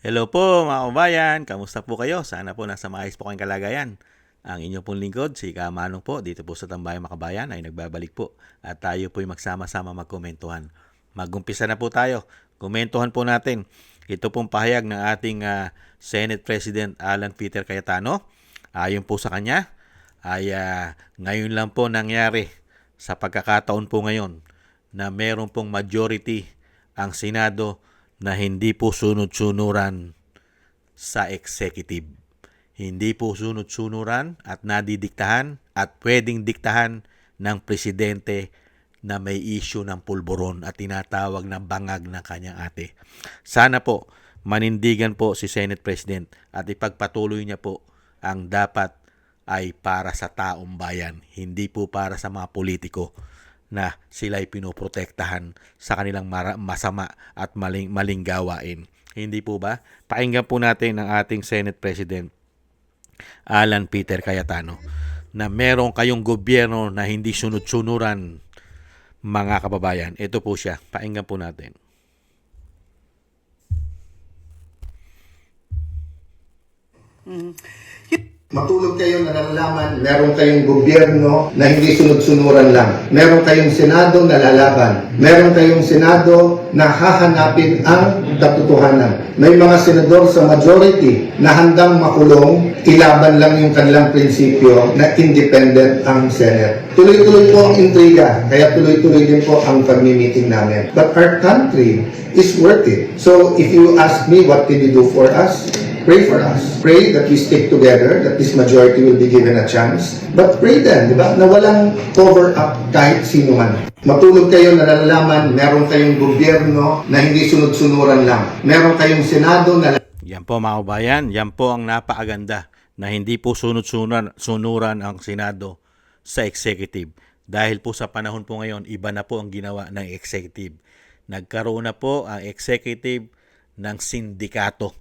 Hello po mga kabayan, kamusta po kayo? Sana po nasa maayos po kayong kalagayan. Ang inyo pong lingkod, si Kamanong po, dito po sa Tambayang Makabayan ay nagbabalik po at tayo po'y magsama-sama magkomentuhan. Magumpisa na po tayo. Komentuhan po natin. Ito pong pahayag ng ating Senate President Alan Peter Cayetano. Ayon po sa kanya, ay ngayon lang po nangyari sa pagkakataon po ngayon na meron pong majority ang Senado na hindi po sunod-sunuran sa executive. Hindi po sunod-sunuran at nadidiktahan at pwedeng diktahan ng presidente na may issue ng pulburon at tinatawag na bangag ng kanyang ate. Sana po manindigan po si Senate President at ipagpatuloy niya po ang dapat ay para sa taong bayan, hindi po para sa mga politiko na sila ay pinoprotektahan sa kanilang masama at maling gawain. Hindi po ba? Pakinggan po natin ang ating Senate President Alan Peter Cayetano na meron kayong gobyerno na hindi sunod-sunuran, mga kababayan. Ito po siya. Pakinggan po natin. Matulog kayo na nalalaman, meron kayong gobyerno na hindi sunod-sunuran lang. Meron kayong Senado na lalaban. Meron kayong Senado na hahanapin ang katotohanan. May mga senador sa majority na handang makulong, ilaban lang yung kanilang prinsipyo na independent ang Senate. Tuloy-tuloy po ang intriga, kaya tuloy-tuloy din po ang pag-meeting namin. But our country is worth it. So if you ask me what can you do for us, pray for us. Pray that we stick together, that this majority will be given a chance. But pray then, di ba, na walang cover up kahit sino man. Matulog kayo na nalalaman, meron kayong gobyerno na hindi sunod-sunuran lang. Meron kayong Senado na... Yan po mga kabayan, yan po ang napakaganda na hindi po sunod-sunuran ang Senado sa executive. Dahil po sa panahon po ngayon, iba na po ang ginawa ng executive. Nagkaroon na po ang executive ng sindikato.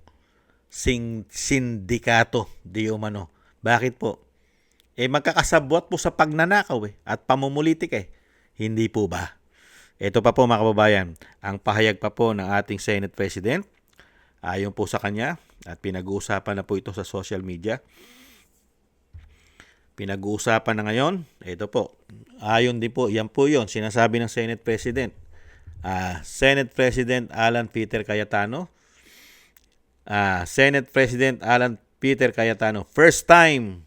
Sindikato, di umano. Bakit po? Magkakasabwat po sa pagnanakaw at pamumulitik Hindi po ba? Ito pa po mga kababayan, ang pahayag pa po ng ating Senate President, ayon po sa kanya, at pinag-uusapan na po ito sa social media. Pinag-uusapan na ngayon, ito po, ayon din po, yan po yun, sinasabi ng Senate President. Senate President Alan Peter Cayetano, Senate President Alan Peter Cayetano, first time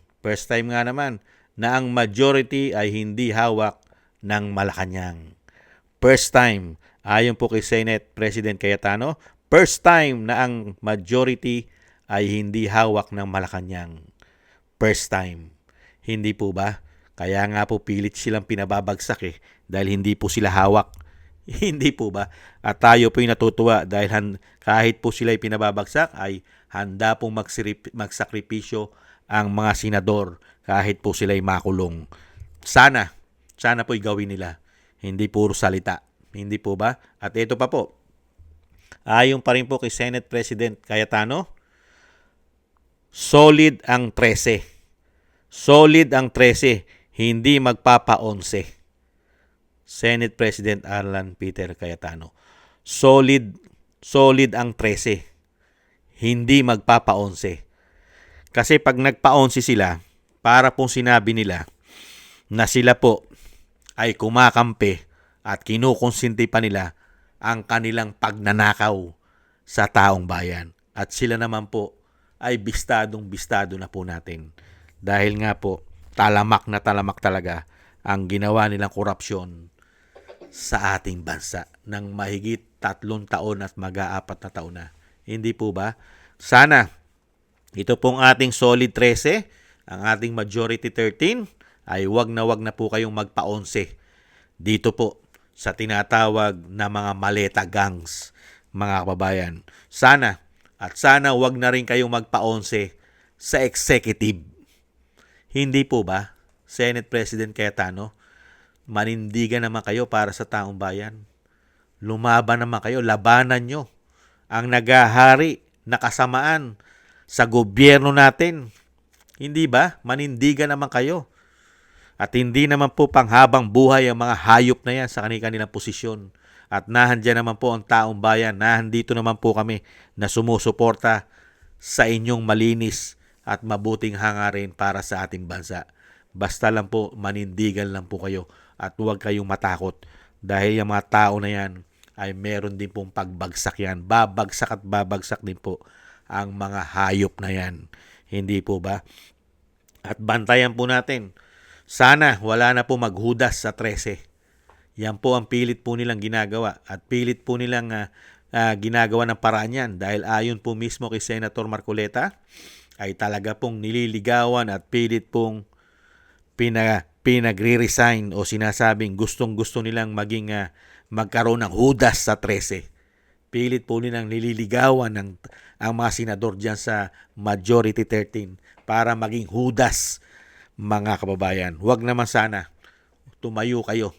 nga naman, na ang majority ay hindi hawak ng Malacanang. First time, ayon po kay Senate President Cayetano, first time na ang majority ay hindi hawak ng Malacanang. First time. Hindi po ba? Kaya nga po pilit silang pinababagsak dahil hindi po sila hawak. Hindi po ba? At tayo po'y natutuwa dahil kahit po sila'y pinababagsak ay handa pong magsakripisyo ang mga senador kahit po sila'y makulong. Sana po'y gawin nila. Hindi puro salita. Hindi po ba? At ito pa po. Ayon pa rin po kay Senate President Cayetano, solid ang 13. Solid ang 13. Hindi magpapa-11. Senate President Alan Peter Cayetano. Solid ang 13. Hindi magpapa-11. Kasi pag nagpa-11 sila, para pong sinabi nila na sila po ay kumakampi at kinukonsinti pa nila ang kanilang pagnanakaw sa taong bayan. At sila naman po ay bistado na po natin. Dahil nga po, talamak talaga ang ginawa nilang korupsyon sa ating bansa ng mahigit 3 taon at mag-4 na taon na. Hindi po ba? Sana ito pong ating solid 13, ang ating majority 13, ay wag na po kayong magpa-11 dito po sa tinatawag na mga maleta gangs, mga kababayan. Sana wag na rin kayong magpa-11 sa executive. Hindi po ba, Senate President Cayetano? Manindigan naman kayo para sa taong bayan. Lumaban naman kayo, labanan nyo ang nagahari na kasamaan sa gobyerno natin. Hindi ba? Manindigan naman kayo. At hindi naman po panghabang buhay ang mga hayop na yan sa kanilang posisyon. At nahandyan naman po ang taong bayan, nahandito naman po kami na sumusuporta sa inyong malinis at mabuting hangarin para sa ating bansa. Basta lang po, manindigan lang po kayo at huwag kayong matakot dahil yung mga tao na yan ay meron din pong pagbagsak yan. Babagsak at babagsak din po ang mga hayop na yan. Hindi po ba? At bantayan po natin. Sana wala na po maghudas sa 13. Yan po ang pilit po nilang ginagawa at pilit po nilang ginagawa ng paraan yan dahil ayon po mismo kay Senator Marcoleta ay talaga pong nililigawan at pilit pong pinagre-resign o sinasabing gustong-gusto nilang magkaroon ng hudas sa 13. Pilit po nilang nililigawan ang mga senador dyan sa Majority 13 para maging hudas, mga kababayan. Huwag naman sana. Tumayo kayo.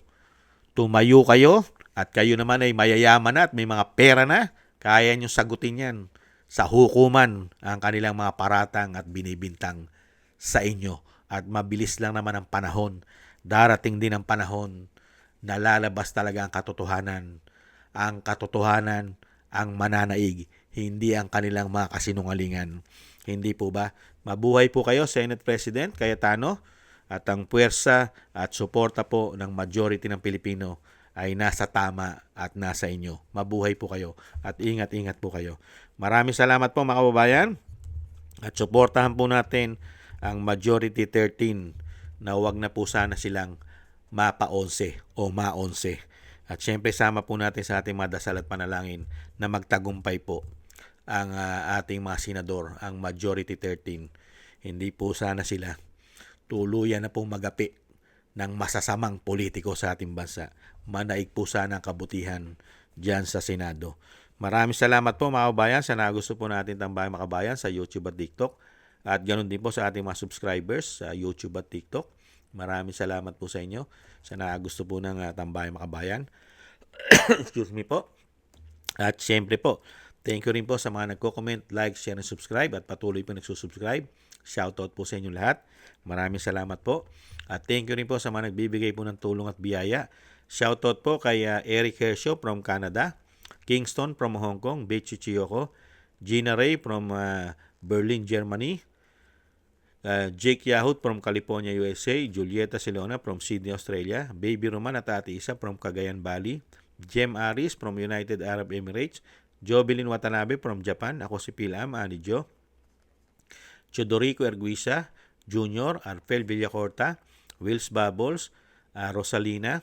Tumayo kayo at kayo naman ay mayayaman na at may mga pera na. Kaya nyo sagutin yan sa hukuman ang kanilang mga paratang at binibintang sa inyo. At mabilis lang naman ang panahon. Darating din ang panahon na lalabas talaga ang katotohanan. Ang katotohanan ang mananaig, hindi ang kanilang mga kasinungalingan. Hindi po ba? Mabuhay po kayo, Senate President Cayetano, at ang puwersa at suporta po ng majority ng Pilipino ay nasa tama at nasa inyo. Mabuhay po kayo at ingat-ingat po kayo. Maraming salamat po mga kababayan at suportahan po natin ang Majority 13 na huwag na po sana silang mapa-11 o ma-11. At syempre sama po natin sa ating mga dasal at panalangin na magtagumpay po ang ating mga senador, ang Majority 13. Hindi po sana sila tuluyan na pong magapi ng masasamang politiko sa ating bansa. Manaig po sana ang kabutihan dyan sa Senado. Maraming salamat po mga kabayan sa nagusto po natin tambayan mga kabayan sa YouTube at TikTok. At ganoon din po sa ating mga subscribers sa YouTube at TikTok. Maraming salamat po sa inyo sa nagusto po ng tambayan mga kabayan. Excuse me po. At syempre po, thank you rin po sa mga nagko-comment, like, share, and subscribe at patuloy po nagsusubscribe. Shoutout po sa inyong lahat. Maraming salamat po. At thank you rin po sa mga nagbibigay po ng tulong at biyaya. Shoutout po kay Eric Hershaw from Canada, Kingston from Hong Kong, Bechi Chiyoko, Gina Ray from Berlin, Germany, Jake Yahut from California, USA, Julieta Silona from Sydney, Australia, Baby Roman at Ate Isa from Cagayan, Bali, Jem Aris from United Arab Emirates, Jovelyn Watanabe from Japan, ako si Pilam, Ani Jo, Chodorico Erguisa Jr., Arfel Villacorta, Wills Bubbles, Rosalina,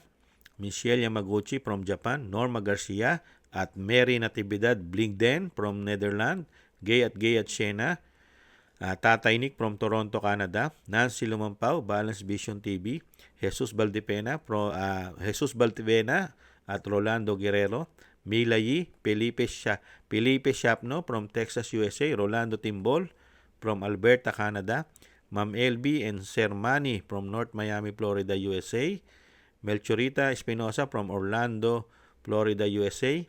Michelle Yamaguchi from Japan, Norma Garcia, at Mary Natividad Blingden from Netherlands, Gay at Shena, Tatay Nick from Toronto, Canada, Nancy Lumampaw, Balance Vision TV, Jesus Valdivena at Rolando Guerrero, Mila Yi, Felipe Shapno from Texas, USA, Rolando Timbol from Alberta, Canada, Ma'am LB and Sir Manny from North Miami, Florida, USA, Melchorita Espinosa from Orlando, Florida, USA,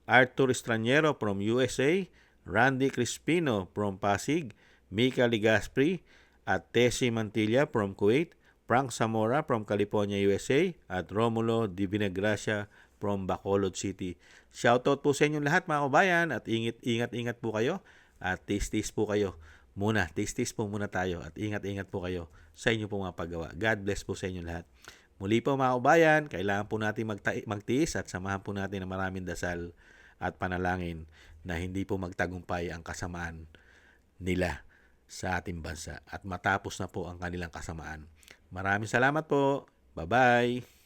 Arthur Estraniero from USA, Randy Crispino from Pasig, Mika Ligaspri at Tessie Mantilla from Kuwait, Frank Zamora from California, USA, at Romulo Divinagracia from Bacolod City. Shoutout po sa inyong lahat mga kabayan at ingat-ingat po kayo at tis-tis po kayo. Tis-tis po muna tayo at ingat-ingat po kayo sa inyong mga paggawa. God bless po sa inyong lahat. Muli po mga kabayan, kailangan po natin magtiis at samahan po natin ng maraming dasal at panalangin na hindi po magtagumpay ang kasamaan nila sa ating bansa at matapos na po ang kanilang kasamaan. Maraming salamat po. Bye-bye.